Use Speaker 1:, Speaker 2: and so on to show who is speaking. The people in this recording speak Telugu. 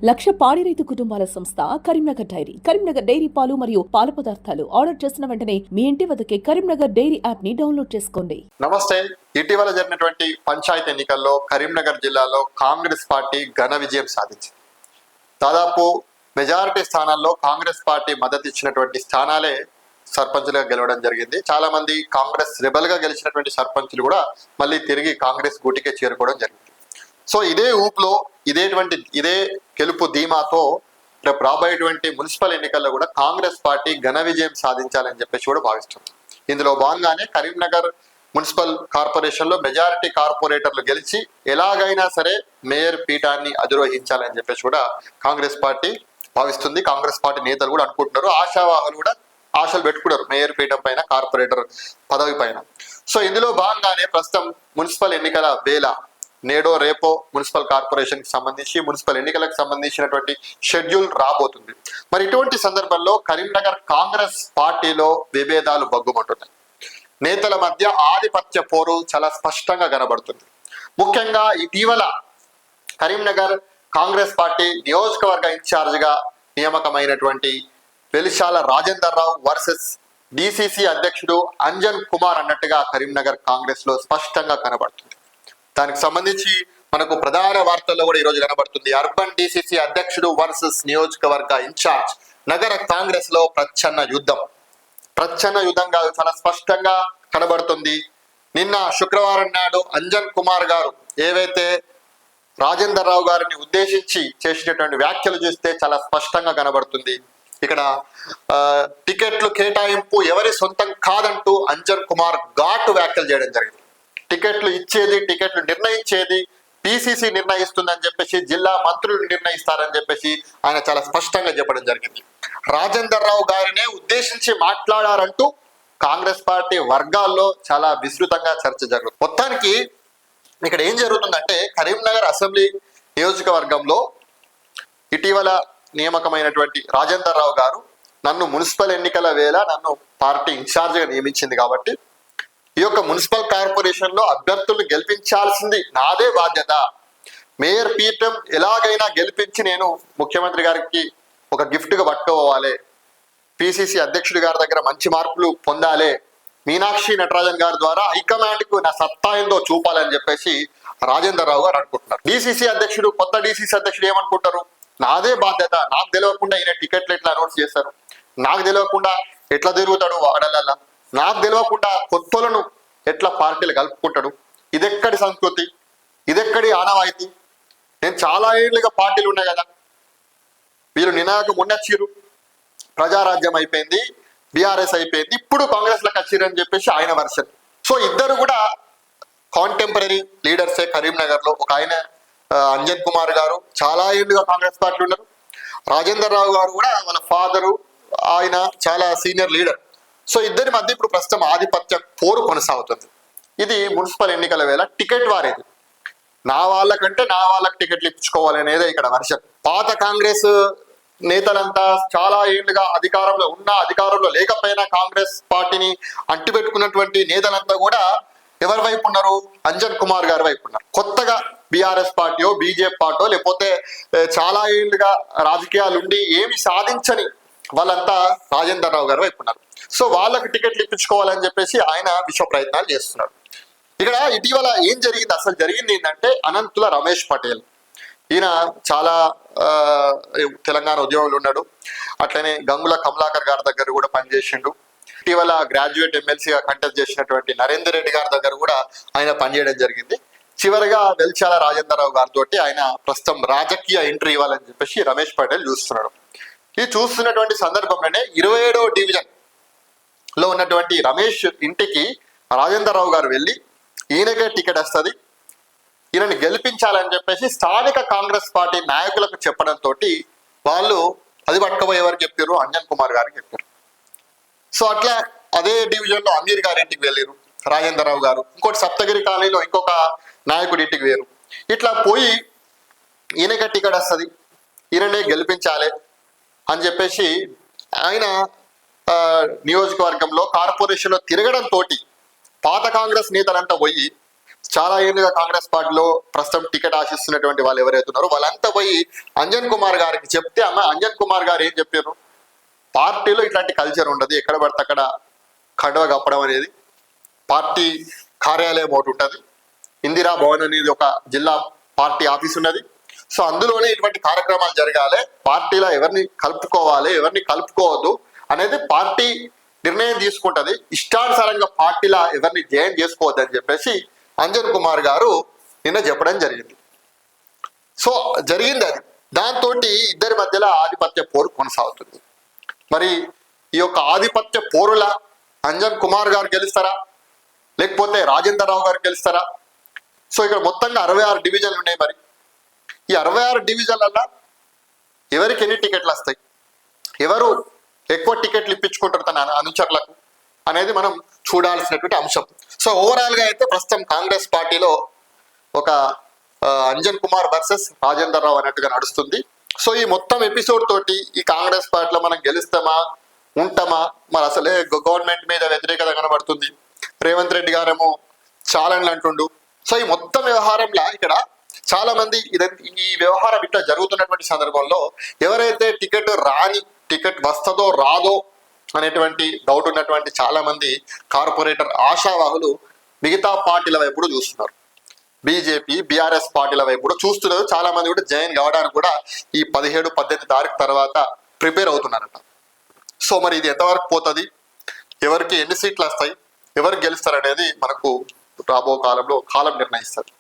Speaker 1: లక్ష పాడి రైతు కుటుంబాల సంస్థ కరీంనగర్ డైరీ. కరీంనగర్ డైరీ పాలు మరియు పాల పదార్థాలు ఆర్డర్ చేసిన వెంటనే మీ ఇంటి వద్దకే కరీంనగర్ డైరీ యాప్ ని డౌన్లోడ్ చేసుకోండి.
Speaker 2: నమస్తే. ఇటీవల జరిగినటువంటి పంచాయతీ ఎన్నికల్లో కరీంనగర్ జిల్లాలో కాంగ్రెస్ పార్టీ ఘన విజయం సాధించింది. దాదాపు మెజారిటీ స్థానాల్లో కాంగ్రెస్ పార్టీ మద్దతు ఇచ్చినటువంటి స్థానాలే సర్పంచులుగా గెలవడం జరిగింది. చాలా మంది కాంగ్రెస్ రెబల్ గా గెలిచినటువంటి సర్పంచులు కూడా మళ్ళీ తిరిగి కాంగ్రెస్ గూటికే చేరుకోవడం జరిగింది. సో ఇదే ఊపులో ఇదే గెలుపు ధీమాతో రేపు రాబోయేటువంటి మున్సిపల్ ఎన్నికల్లో కూడా కాంగ్రెస్ పార్టీ ఘన విజయం సాధించాలని చెప్పేసి కూడా భావిస్తుంది. ఇందులో భాగంగానే కరీంనగర్ మున్సిపల్ కార్పొరేషన్ లో మెజారిటీ కార్పొరేటర్లు గెలిచి ఎలాగైనా సరే మేయర్ పీఠాన్ని అధిరోహించాలని చెప్పేసి కూడా కాంగ్రెస్ పార్టీ భావిస్తుంది. కాంగ్రెస్ పార్టీ నేతలు కూడా అనుకుంటున్నారు. ఆశావాహులు కూడా ఆశలు పెట్టుకున్నారు మేయర్ పీఠం పైన, కార్పొరేటర్ పదవి పైన. సో ఇందులో భాగంగానే ప్రస్తుతం మున్సిపల్ ఎన్నికల వేళ నేడో రేపో మున్సిపల్ కార్పొరేషన్ కి సంబంధించి మున్సిపల్ ఎన్నికలకు సంబంధించినటువంటి షెడ్యూల్ రాబోతుంది. మరి ఇటువంటి సందర్భంలో కరీంనగర్ కాంగ్రెస్ పార్టీలో విభేదాలు బగ్గుమంటున్నాయి. నేతల మధ్య ఆధిపత్య పోరు చాలా స్పష్టంగా కనబడుతుంది. ముఖ్యంగా ఇటీవల కరీంనగర్ కాంగ్రెస్ పార్టీ నియోజకవర్గ ఇన్ఛార్జ్ గా నియామకమైనటువంటి వెలిశాల రాజేందర్ రావు వర్సెస్ డిసిసి అధ్యక్షుడు అంజన్ కుమార్ అన్నట్టుగా కరీంనగర్ కాంగ్రెస్ లో స్పష్టంగా కనబడుతుంది. దానికి సంబంధించి మనకు ప్రధాన వార్తల్లో కూడా ఈరోజు కనబడుతుంది. అర్బన్ డిసిసి అధ్యక్షుడు వర్సెస్ నియోజకవర్గ ఇన్ఛార్జ్. నగర కాంగ్రెస్ లో ప్రచ్ఛన్న యుద్ధం కాదు, చాలా స్పష్టంగా కనబడుతుంది. నిన్న శుక్రవారం నాడు అంజన్ కుమార్ గారు ఏవైతే రాజేందర్ రావు గారిని ఉద్దేశించి చేసినటువంటి వ్యాఖ్యలు చూస్తే చాలా స్పష్టంగా కనబడుతుంది. ఇక్కడ టికెట్లు కేటాయింపు ఎవరి సొంతం కాదంటూ అంజన్ కుమార్ ఘాటు వ్యాఖ్యలు చేయడం జరిగింది. టికెట్లు ఇచ్చేది, టికెట్లు నిర్ణయించేది పిసిసి నిర్ణయిస్తుందని చెప్పేసి, జిల్లా మంత్రులు నిర్ణయిస్తారని చెప్పేసి ఆయన చాలా స్పష్టంగా చెప్పడం జరిగింది. రాజేందర్ రావు గారినే ఉద్దేశించి మాట్లాడారంటూ కాంగ్రెస్ పార్టీ వర్గాల్లో చాలా విస్తృతంగా చర్చ జరుగుతుంది. మొత్తానికి ఇక్కడ ఏం జరుగుతుందంటే కరీంనగర్ అసెంబ్లీ నియోజకవర్గంలో ఇటీవల నియామకమైనటువంటి రాజేందర్ రావు గారు నన్ను మున్సిపల్ ఎన్నికల వేళ నన్ను పార్టీ ఇన్ఛార్జిగా నియమించింది కాబట్టి ఈ యొక్క మున్సిపల్ కార్పొరేషన్ లో అభ్యర్థులను గెలిపించాల్సింది నాదే బాధ్యత. మేయర్ పీఠం ఎలాగైనా గెలిపించి నేను ముఖ్యమంత్రి గారికి ఒక గిఫ్ట్ గా పట్టుకోవాలి, పిసిసి అధ్యక్షుడి గారి దగ్గర మంచి మార్కులు పొందాలి, మీనాక్షి నటరాజన్ గారి ద్వారా హైకమాండ్ కు నా సత్తా ఏందో చూపాలని చెప్పేసి రాజేందర్ రావు గారు అనుకుంటున్నారు. కొత్త డిసిసి అధ్యక్షుడు ఏమనుకుంటారు? నాదే బాధ్యత, నాకు తెలియకుండా ఈయన టికెట్లు ఎట్లా అనౌన్స్ చేస్తారు, నాకు తెలియకుండా ఎట్లా తిరుగుతాడు వాడలల్లా, నాకు తెలియకుండా కొత్తలను ఎట్లా పార్టీలు కలుపుకుంటాడు, ఇదెక్కడి సంస్కృతి, ఇదెక్కడి ఆనవాయితీ? నేను చాలా ఏళ్ళుగా పార్టీలు ఉన్నాయి కదా, వీళ్ళు నినాక మొన్నచ్చిరు, ప్రజారాజ్యం అయిపోయింది, బీఆర్ఎస్ అయిపోయింది, ఇప్పుడు కాంగ్రెస్ లకు వచ్చిరని చెప్పేసి ఆయన వర్షన్. సో ఇద్దరు కూడా కాంటెంపరీ లీడర్సే కరీంనగర్ లో. ఒక ఆయన అంజన్ కుమార్ గారు చాలా ఏళ్ళుగా కాంగ్రెస్ పార్టీ ఉన్నారు. రాజేందర్ రావు గారు కూడా వాళ్ళ ఫాదరు, ఆయన చాలా సీనియర్ లీడర్. సో ఇద్దరి మధ్య ఇప్పుడు ప్రస్తుతం ఆధిపత్య పోరు కొనసాగుతుంది. ఇది మున్సిపల్ ఎన్నికల వేళ టికెట్ వారేది. నా వాళ్ళకంటే నా వాళ్ళకి టికెట్లు ఇప్పించుకోవాలి అనేది ఇక్కడ వర్షన్. పాత కాంగ్రెస్ నేతలంతా చాలా ఏళ్ళుగా అధికారంలో ఉన్నా అధికారంలో లేకపోయినా కాంగ్రెస్ పార్టీని అంటిపెట్టుకున్నటువంటి నేతలంతా కూడా ఎవరి వైపు ఉన్నారు? అంజన్ కుమార్ గారి వైపు ఉన్నారు. కొత్తగా బీఆర్ఎస్ పార్టీయో బీజేపీ పార్టీయో లేకపోతే చాలా ఏళ్ళుగా రాజకీయాలు ఉండి ఏమి సాధించని వాళ్ళంతా రాజేందర్ రావు గారి వైపు ఉన్నారు. సో వాళ్ళకు టికెట్లు ఇప్పించుకోవాలని చెప్పేసి ఆయన విశ్వ ప్రయత్నాలు చేస్తున్నాడు. ఇక్కడ ఇటీవల ఏం జరిగింది, అసలు జరిగింది ఏంటంటే అనంతుల రమేష్ పటేల్, ఈయన చాలా తెలంగాణ ఉద్యోగులు ఉన్నాడు. అట్లనే గంగుల కమలాకర్ గారి దగ్గర కూడా పనిచేసిండు. ఇటీవల గ్రాడ్యుయేట్ ఎమ్మెల్సీగా కంటెస్ట్ చేసినటువంటి నరేందర్ రెడ్డి గారి దగ్గర కూడా ఆయన పనిచేయడం జరిగింది. చివరిగా వెల్చాల రాజేందర్ రావు గారితో ఆయన ప్రస్తుతం రాజకీయ ఎంట్రీ ఇవ్వాలని చెప్పేసి రమేష్ పటేల్ చూస్తున్నాడు. ఇది చూస్తున్నటువంటి సందర్భంలోనే 27వ డివిజన్ లో ఉన్నటువంటి రమేష్ ఇంటికి రాజేందర్ రావు గారు వెళ్ళి ఈయనకే టికెట్ వస్తుంది, ఈయనని గెలిపించాలని చెప్పేసి స్థానిక కాంగ్రెస్ పార్టీ నాయకులకు చెప్పడంతో వాళ్ళు అది పట్టుకుపోయేవారు చెప్పారు, అంజన్ కుమార్ గారికి చెప్పారు. సో అట్లా అదే డివిజన్ లో అమీర్ గారి ఇంటికి వెళ్ళారు రాజేందర్ రావు గారు, ఇంకోటి సప్తగిరి కాలనీలో ఇంకొక నాయకుడి ఇంటికి వేరు. ఇట్లా పోయి ఈయనకే టికెట్ వస్తుంది, ఈయననే గెలిపించాలి అని చెప్పేసి ఆయన నియోజకవర్గంలో కార్పొరేషన్ లో తిరగడంతో పాత కాంగ్రెస్ నేతలంతా పోయి చాలా ఏళ్ళుగా కాంగ్రెస్ పార్టీలో ప్రస్తుతం టికెట్ ఆశిస్తున్నటువంటి వాళ్ళు ఎవరైతే ఉన్నారో వాళ్ళంతా పోయి అంజన్ కుమార్ గారికి చెప్తే అంజన్ కుమార్ గారు ఏం చెప్పారు, పార్టీలో ఇట్లాంటి కల్చర్ ఉండదు, ఎక్కడ పడితే అక్కడ కండువ కప్పడం అనేది, పార్టీ కార్యాలయం ఒకటి ఉంటుంది, ఇందిరా భవన్ అనేది ఒక జిల్లా పార్టీ ఆఫీస్ ఉన్నది, సో అందులోనే ఇటువంటి కార్యక్రమాలు జరగాలి, పార్టీలో ఎవరిని కలుపుకోవాలి ఎవరిని కలుపుకోవద్దు అనేది పార్టీ నిర్ణయం తీసుకుంటది, ఇష్టానుసారంగా పార్టీలో ఎవరిని జాయిన్ చేసుకోవద్దు అని చెప్పేసి అంజన్ కుమార్ గారు నిన్న చెప్పడం జరిగింది. సో జరిగింది అది. దాంతో ఇద్దరి మధ్యలో ఆధిపత్య పోరు కొనసాగుతుంది. మరి ఈ యొక్క ఆధిపత్య పోరుల అంజన్ కుమార్ గారు గెలుస్తారా లేకపోతే రాజేందర్ రావు గారు గెలుస్తారా? సో ఇక్కడ మొత్తంగా 66 డివిజన్లు ఉన్నాయి. మరి ఈ 66 డివిజన్లలో ఎవరికి ఎన్ని టికెట్లు వస్తాయి, ఎవరు ఎక్కువ టికెట్లు ఇప్పించుకుంటారు తన అనుచరులకు అనేది మనం చూడాల్సినటువంటి అంశం. సో ఓవరాల్ గా అయితే ప్రస్తుతం కాంగ్రెస్ పార్టీలో ఒక అంజన్ కుమార్ వర్సెస్ రాజేందర్ రావు అన్నట్టుగా నడుస్తుంది. సో ఈ మొత్తం ఎపిసోడ్ తోటి ఈ కాంగ్రెస్ పార్టీలో మనం గెలుస్తామా ఉంటామా, మరి అసలే గవర్నమెంట్ మీద వ్యతిరేకత కనబడుతుంది, రేవంత్ రెడ్డి గారేమో ఛాలెంజ్ అంటుండు. సో ఈ మొత్తం వ్యవహారంలో ఇక్కడ చాలా మంది ఈ వ్యవహారం ఇట్లా జరుగుతున్నటువంటి సందర్భంలో ఎవరైతే టికెట్ వస్తుందో రాదో అనేటువంటి డౌట్ ఉన్నటువంటి చాలా మంది కార్పొరేటర్ ఆశావాహులు మిగతా పార్టీల వైపు కూడా చూస్తున్నారు, బీజేపీ బీఆర్ఎస్ పార్టీల వైపు కూడా చూస్తున్నారు. చాలా మంది కూడా జాయిన్ కావడానికి కూడా ఈ 17-18 తారీఖు తర్వాత ప్రిపేర్ అవుతున్నారట. సో మరి ఇది ఎంతవరకు పోతుంది, ఎవరికి ఎన్ని సీట్లు వస్తాయి, ఎవరు గెలుస్తారు అనేది మనకు రాబో కాలంలో కాలం నిర్ణయిస్తారు.